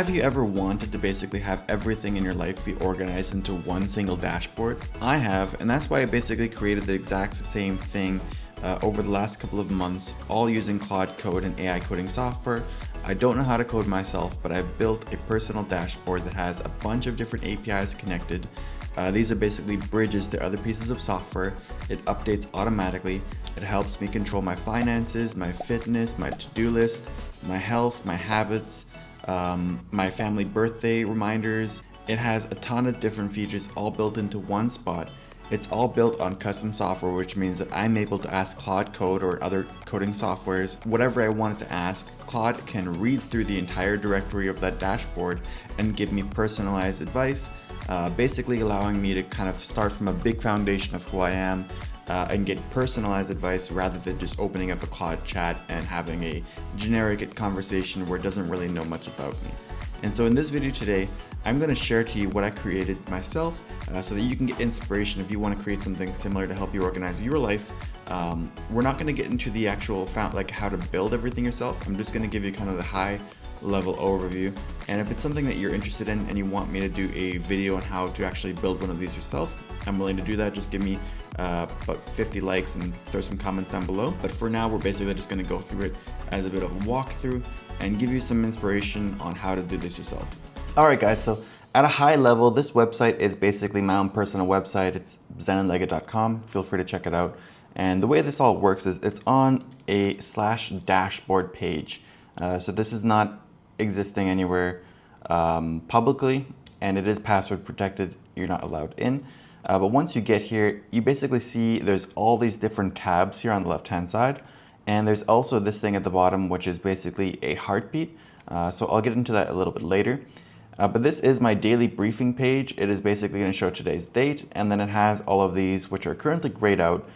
Have you ever wanted to basically have everything in your life be organized into one single dashboard? I have, and that's why I basically created the exact same thing over the last couple of months, all using Claude Code and AI coding software. I don't know how to code myself, but I've built a personal dashboard that has a bunch of different APIs connected. These are basically bridges to other pieces of software. It updates automatically. It helps me control my finances, my fitness, my to-do list, my health, my habits, my family birthday reminders. It has a ton of different features all built into one spot. It's all built on custom software, which means that I'm able to ask Claude Code or other coding softwares whatever I wanted to ask. Claude can read through the entire directory of that dashboard and give me personalized advice, basically allowing me to kind of start from a big foundation of who I am and get personalized advice rather than just opening up a Claude chat and having a generic conversation where it doesn't really know much about me. And so in this video today, I'm going to share to you what I created myself so that you can get inspiration if you want to create something similar to help you organize your life. We're not going to get into the actual like how to build everything yourself. I'm just going to give you kind of the high level overview. And if it's something that you're interested in and you want me to do a video on how to actually build one of these yourself, I'm willing to do that. Just give me about 50 likes and throw some comments down below. But for now, we're basically just going to go through it as a bit of a walkthrough and give you some inspiration on how to do this yourself. Alright guys, so at a high level, this website is basically my own personal website. It's zenandlegate.com. Feel free to check it out. And the way this all works is it's on a /dashboard page. So this is not existing anywhere publicly, and it is password protected. You're not allowed in. But once you get here, you basically see there's all these different tabs here on the left-hand side. And there's also this thing at the bottom, which is basically a heartbeat. So I'll get into that a little bit later. But this is my daily briefing page. It is basically going to show today's date, and then it has all of these, which are currently grayed out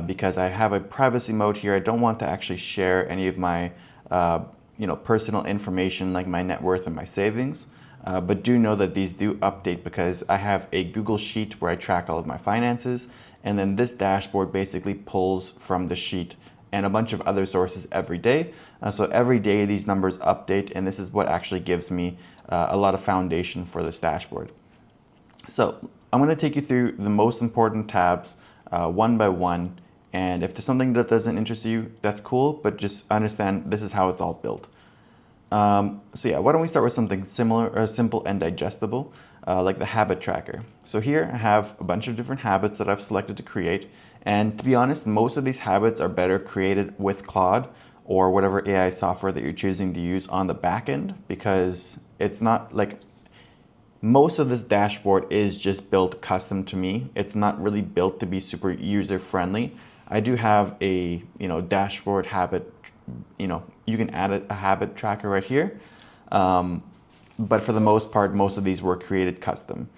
because I have a privacy mode here. I don't want to actually share any of my personal information like my net worth and my savings. But do know that these do update because I have a Google Sheet where I track all of my finances, and then this dashboard basically pulls from the sheet and a bunch of other sources every day. So every day these numbers update, and this is what actually gives me a lot of foundation for this dashboard. So I'm going to take you through the most important tabs one by one, and if there's something that doesn't interest you, that's cool, but just understand this is how it's all built. So yeah, why don't we start with something similar, simple and digestible, like the habit tracker. So here I have a bunch of different habits that I've selected to create. And to be honest, most of these habits are better created with Claude or whatever AI software that you're choosing to use on the back end, because it's not like most of this dashboard is just built custom to me. It's not really built to be super user friendly. I do have a dashboard habit, you can add a habit tracker right here. But for the most part, most of these were created custom.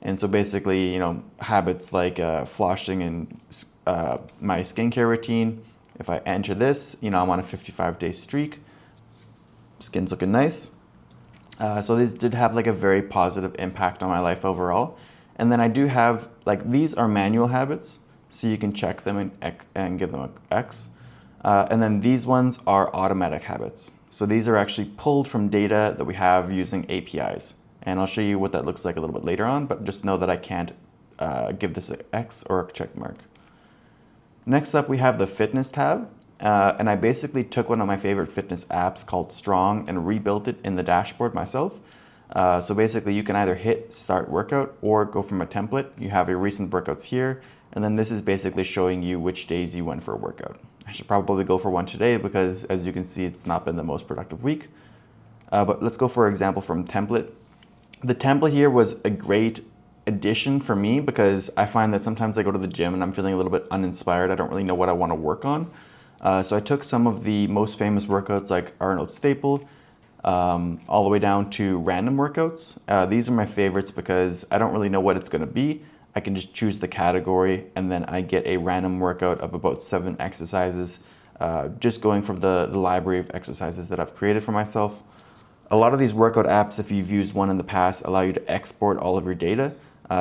And so basically, habits like flossing and my skincare routine. If I enter this, I'm on a 55-day streak. Skin's looking nice. So these did have like a very positive impact on my life overall. And then I do have, these are manual habits, so you can check them and give them an X. And then these ones are automatic habits. So these are actually pulled from data that we have using APIs. And I'll show you what that looks like a little bit later on, but just know that I can't give this an X or a check mark. Next up, we have the fitness tab. And I basically took one of my favorite fitness apps called Strong and rebuilt it in the dashboard myself. So basically, you can either hit start workout or go from a template. You have your recent workouts here. And then this is basically showing you which days you went for a workout. I should probably go for one today because, as you can see, it's not been the most productive week. But let's go for example from template. The template here was a great addition for me because I find that sometimes I go to the gym and I'm feeling a little bit uninspired. I don't really know what I want to work on. So I took some of the most famous workouts like Arnold Staple, all the way down to random workouts. These are my favorites because I don't really know what it's going to be. I can just choose the category and then I get a random workout of about 7 exercises, just going from the library of exercises that I've created for myself. A lot of these workout apps, if you've used one in the past, allow you to export all of your data.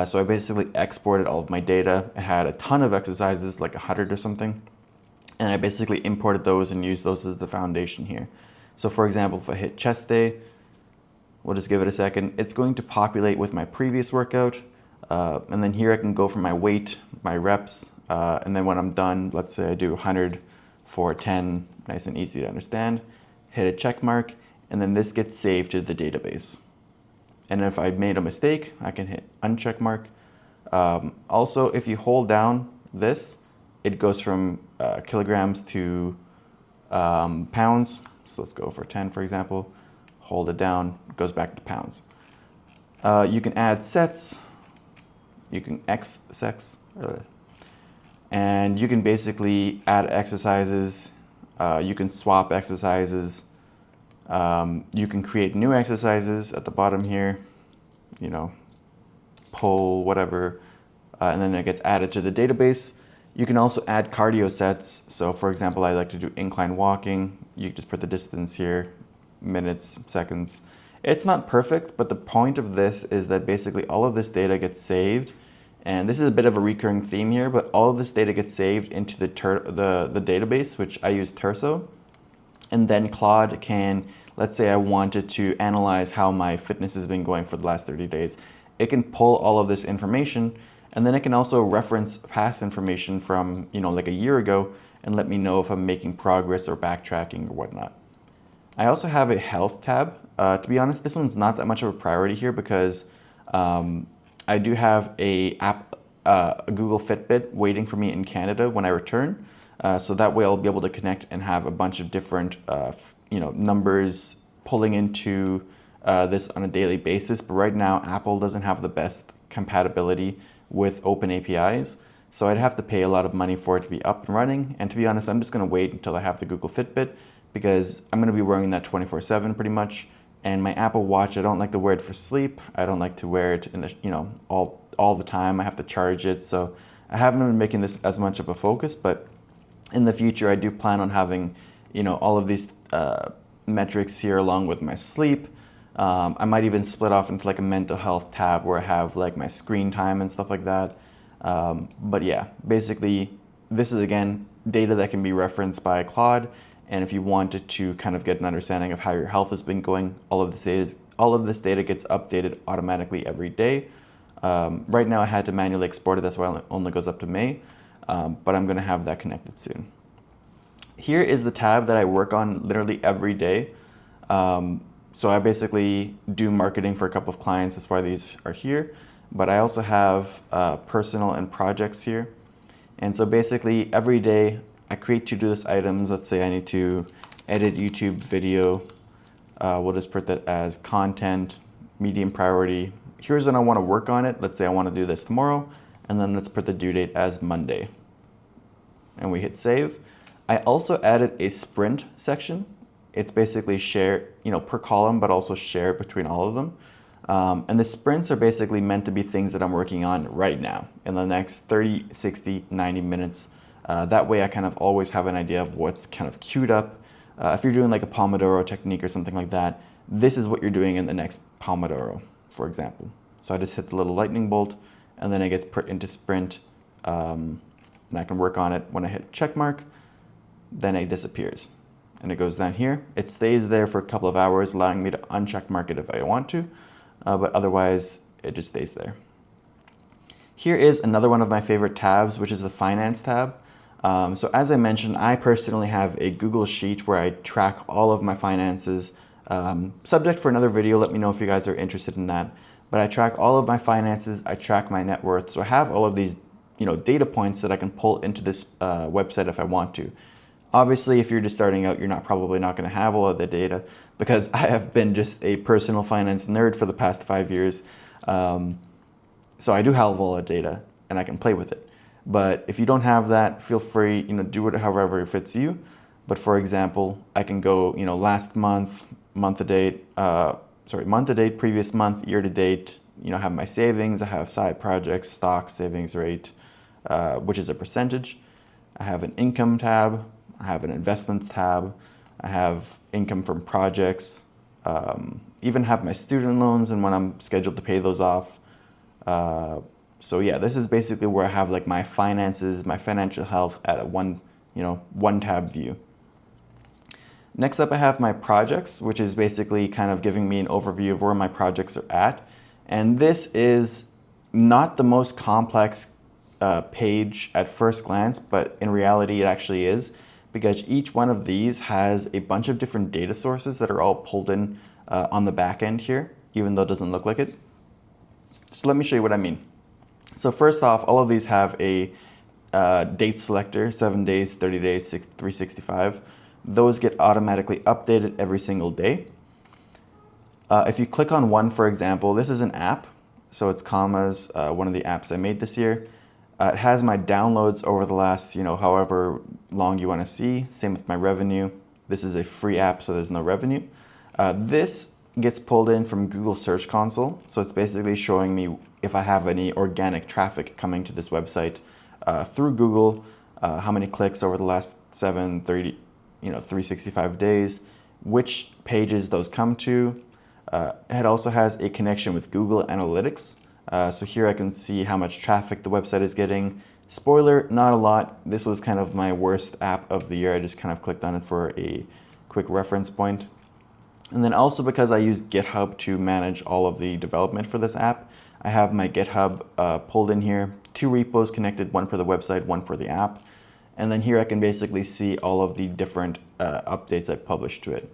So I basically exported all of my data. I had a ton of exercises, like 100 or something. And I basically imported those and used those as the foundation here. So for example, if I hit chest day, We'll just give it a second. It's going to populate with my previous workout. And then here I can go for my weight, my reps, and then when I'm done, let's say I do 100 for 10, nice and easy to understand, hit a check mark, and then this gets saved to the database. And if I made a mistake, I can hit uncheck mark. Also, if you hold down this, it goes from kilograms to pounds. So let's go for 10, for example. Hold it down, it goes back to pounds. You can add sets. You can X sets. And you can basically add exercises. You can swap exercises. You can create new exercises at the bottom here, you know, pull, whatever, and then it gets added to the database. You can also add cardio sets. So for example, I like to do incline walking. You just put the distance here, minutes, seconds. It's not perfect, but the point of this is that basically all of this data gets saved. And this is a bit of a recurring theme here, but all of this data gets saved into the database, which I use Terso. And then Claude can, let's say I wanted to analyze how my fitness has been going for the last 30 days. It can pull all of this information, and then it can also reference past information from, you know, like a year ago and let me know if I'm making progress or backtracking or whatnot. I also have a health tab. To be honest, this one's not that much of a priority here because I do have a Google Fitbit waiting for me in Canada when I return. So that way I'll be able to connect and have a bunch of different numbers pulling into this on a daily basis. But right now, Apple doesn't have the best compatibility with open APIs. So I'd have to pay a lot of money for it to be up and running. And to be honest, I'm just going to wait until I have the Google Fitbit because I'm going to be wearing that 24/7 pretty much. And my Apple Watch, I don't like to wear it for sleep. I don't like to wear it in the, all the time. I have to charge it. So I haven't been making this as much of a focus, but in the future, I do plan on having, all of these metrics here along with my sleep. I might even split off into like a mental health tab where I have like my screen time and stuff like that. But yeah, basically, this is again data that can be referenced by Claude. And if you wanted to kind of get an understanding of how your health has been going, all of this data gets updated automatically every day. Right now, I had to manually export it. That's why it only goes up to May. But I'm going to have that connected soon. Here is the tab that I work on literally every day. So I basically do marketing for a couple of clients. That's why these are here. But I also have personal and projects here. And so basically every day I create to-do list items. Let's say I need to edit YouTube video. We'll just put that as content, medium priority. Here's when I want to work on it. Let's say I want to do this tomorrow. And then let's put the due date as Monday. And we hit save. I also added a sprint section. It's basically shared, per column, but also shared between all of them. And the sprints are basically meant to be things that I'm working on right now in the next 30, 60, 90 minutes. That way I kind of always have an idea of what's kind of queued up. If you're doing like a Pomodoro technique or something like that, this is what you're doing in the next Pomodoro, for example. So I just hit the little lightning bolt and then it gets put into sprint and I can work on it. When I hit check mark, then it disappears and it goes down here. It stays there for a couple of hours, allowing me to uncheck mark it if I want to, but otherwise it just stays there. Here is another one of my favorite tabs, which is the finance tab. So as I mentioned, I personally have a Google Sheet where I track all of my finances. Subject for another video, let me know if you guys are interested in that. But I track all of my finances, I track my net worth. So I have all of these data points that I can pull into this website if I want to. Obviously, if you're just starting out, you're probably not going to have all of the data because I have been just a personal finance nerd for the past 5 years. So I do have all the data and I can play with it. But if you don't have that, feel free, do it however fits you. But for example, I can go, last month, month to date, previous month, year to date, have my savings, I have side projects, stocks, savings rate, which is a percentage. I have an income tab, I have an investments tab, I have income from projects, even have my student loans and when I'm scheduled to pay those off. So yeah, this is basically where I have like my finances, my financial health at a one tab view. Next up, I have my projects, which is basically kind of giving me an overview of where my projects are at. And this is not the most complex page at first glance, but in reality it actually is, because each one of these has a bunch of different data sources that are all pulled in on the back end here, even though it doesn't look like it. So let me show you what I mean. So first off, all of these have a date selector, 7 days, 30 days, 365. Those get automatically updated every single day. If you click on one, for example, this is an app. So it's Commas, one of the apps I made this year. It has my downloads over the last, however long you want to see. Same with my revenue. This is a free app, so there's no revenue. This gets pulled in from Google Search Console. So it's basically showing me if I have any organic traffic coming to this website through Google, how many clicks over the last 7, 30, 365 days, which pages those come to. It also has a connection with Google Analytics. So here I can see how much traffic the website is getting. Spoiler, not a lot. This was kind of my worst app of the year. I just kind of clicked on it for a quick reference point. And then also because I use GitHub to manage all of the development for this app, I have my GitHub pulled in here, 2 repos connected, one for the website, one for the app. And then here I can basically see all of the different updates I've published to it.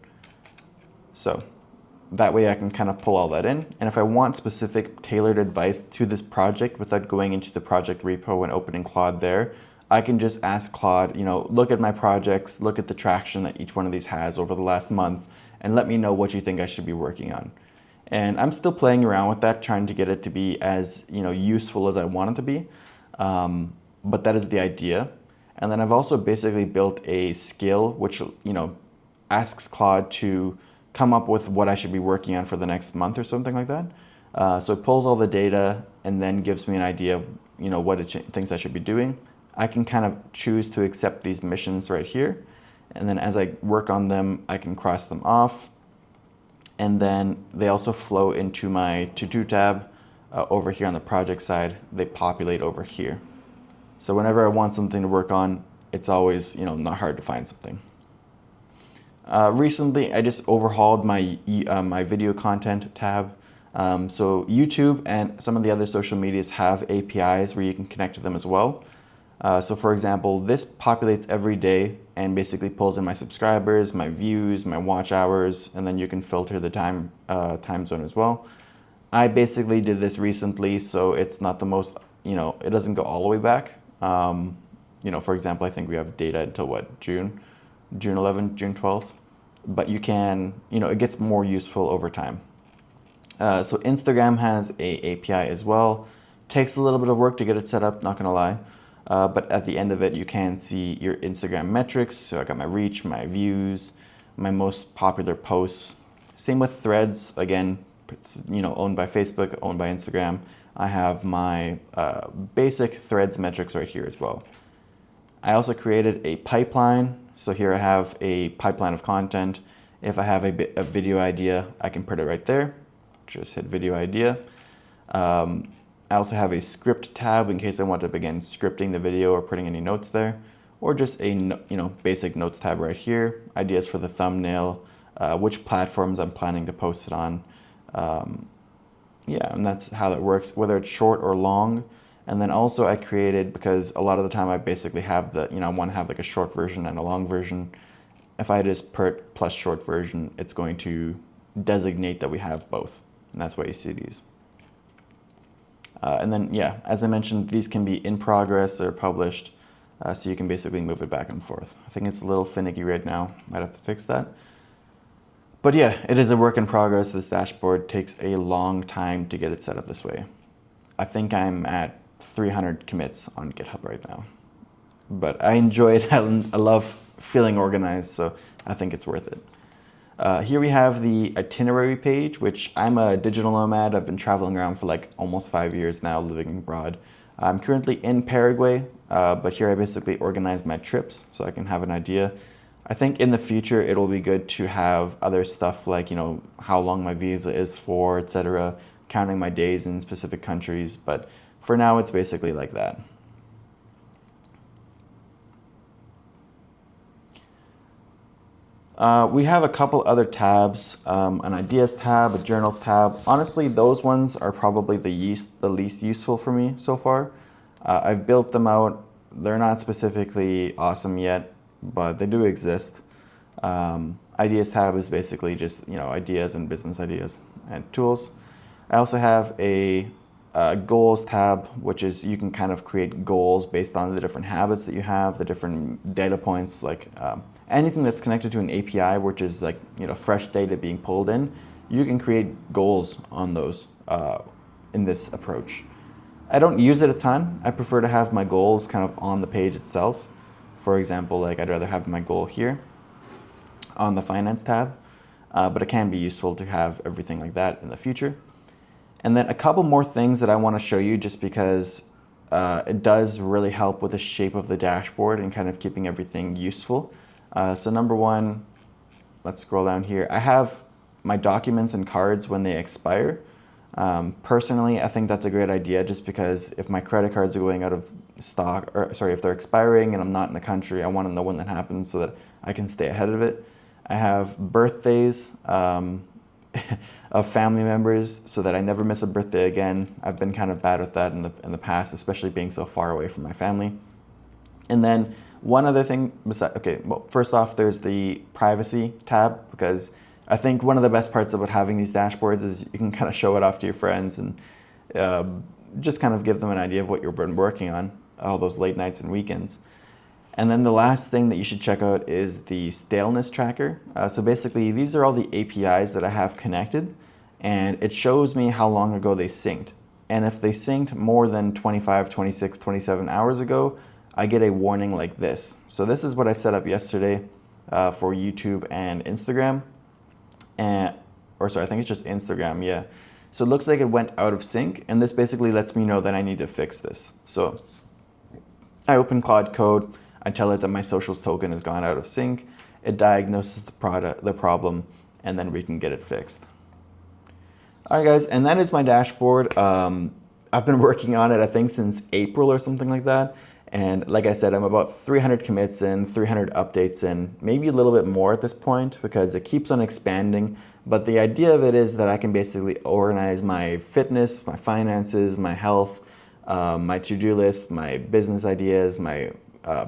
So that way I can kind of pull all that in. And if I want specific tailored advice to this project without going into the project repo and opening Claude there, I can just ask Claude, look at my projects, look at the traction that each one of these has over the last month, and let me know what you think I should be working on. And I'm still playing around with that, trying to get it to be as useful as I want it to be. But that is the idea. And then I've also basically built a skill which asks Claude to come up with what I should be working on for the next month or something like that. So it pulls all the data and then gives me an idea of what it thinks I should be doing. I can kind of choose to accept these missions right here. And then as I work on them, I can cross them off. And then they also flow into my to-do tab over here on the project side. They populate over here. So whenever I want something to work on, it's always not hard to find something. Recently, I just overhauled my my video content tab. So YouTube and some of the other social medias have APIs where you can connect to them as well. So for example, this populates every day and basically pulls in my subscribers, my views, my watch hours, and then you can filter the time zone as well. I basically did this recently, so it's not the most, it doesn't go all the way back. For example, I think we have data until what, June 11th, June 12th. But you can, it gets more useful over time. So Instagram has a API as well. Takes a little bit of work to get it set up, not gonna lie. But at the end of it, you can see your Instagram metrics. So I got my reach, my views, my most popular posts. Same with Threads. Again, it's, owned by Facebook, owned by Instagram. I have my basic Threads metrics right here as well. I also created a pipeline. So here I have a pipeline of content. If I have a video idea, I can put it right there. Just hit video idea. I also have a script tab in case I want to begin scripting the video or putting any notes there, or just a basic notes tab right here. Ideas for the thumbnail, which platforms I'm planning to post it on. Yeah, and that's how that works, whether it's short or long. And then also I created, because a lot of the time I basically have I want to have like a short version and a long version. If I just put plus short version, it's going to designate that we have both. And that's why you see these. And then, yeah, as I mentioned, these can be in progress or published. So you can basically move it back and forth. I think it's a little finicky right now. Might have to fix that. But yeah, it is a work in progress. This dashboard takes a long time to get it set up this way. I think I'm at 300 commits on GitHub right now. But I enjoy it. I love feeling organized, so I think it's worth it. Here we have the itinerary page, which I'm a digital nomad. I've been traveling around for like almost 5 years now, living abroad. I'm currently in Paraguay, but here I basically organize my trips so I can have an idea. I think in the future it'll be good to have other stuff like, how long my visa is for, etc., counting my days in specific countries, but for now it's basically like that. We have a couple other tabs, an ideas tab, a journals tab. Honestly, those ones are probably the least useful for me so far. I've built them out. They're not specifically awesome yet, but they do exist. Ideas tab is basically just, ideas and business ideas and tools. I also have a goals tab, which is you can kind of create goals based on the different habits that you have, the different data points, like anything that's connected to an API, which is like, fresh data being pulled in. You can create goals on those in this approach. I don't use it a ton. I prefer to have my goals kind of on the page itself. For example, like I'd rather have my goal here on the finance tab, but it can be useful to have everything like that in the future. And then a couple more things that I want to show you just because it does really help with the shape of the dashboard and kind of keeping everything useful. So number one, let's scroll down here. I have my documents and cards when they expire. Personally, I think that's a great idea just because if my credit cards are going out of stock, or sorry, if they're expiring and I'm not in the country, I want to know when that happens so that I can stay ahead of it. I have birthdays of family members so that I never miss a birthday again. I've been kind of bad with that in the past, especially being so far away from my family. And then one other thing, first off, there's the privacy tab, because I think one of the best parts about having these dashboards is you can kind of show it off to your friends and just kind of give them an idea of what you've been working on all those late nights and weekends. And then the last thing that you should check out is the staleness tracker. So basically, these are all the APIs that I have connected, and it shows me how long ago they synced. And if they synced more than 25, 26, 27 hours ago, I get a warning like this. So this is what I set up yesterday for YouTube and Instagram. I think it's just Instagram, yeah. So it looks like it went out of sync, and this basically lets me know that I need to fix this. So I open Claude Code, I tell it that my socials token has gone out of sync, it diagnoses the problem, and then we can get it fixed. All right, guys, and that is my dashboard. I've been working on it, I think, since April or something like that. And like I said, I'm about 300 commits in, 300 updates in, maybe a little bit more at this point because it keeps on expanding. But the idea of it is that I can basically organize my fitness, my finances, my health, my to-do list, my business ideas, my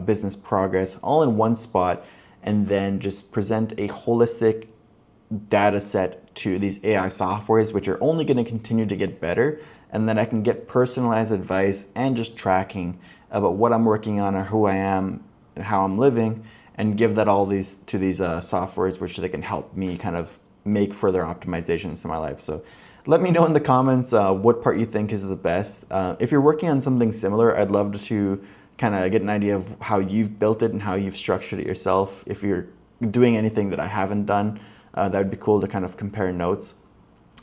business progress, all in one spot, and then just present a holistic data set to these AI softwares, which are only going to continue to get better. And then I can get personalized advice and just tracking about what I'm working on or who I am and how I'm living, and give that all to these softwares, which they can help me kind of make further optimizations to my life. So let me know in the comments what part you think is the best. If you're working on something similar, I'd love to kind of get an idea of how you've built it and how you've structured it yourself. If you're doing anything that I haven't done, that would be cool to kind of compare notes.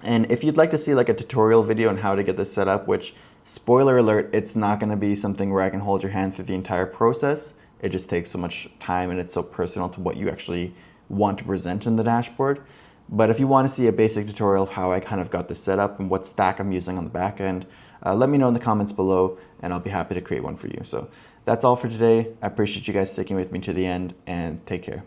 And if you'd like to see like a tutorial video on how to get this set up, which, spoiler alert, it's not going to be something where I can hold your hand through the entire process. It just takes so much time and it's so personal to what you actually want to present in the dashboard. But if you want to see a basic tutorial of how I kind of got this set up and what stack I'm using on the back end, let me know in the comments below and I'll be happy to create one for you. So that's all for today. I appreciate you guys sticking with me to the end, and take care.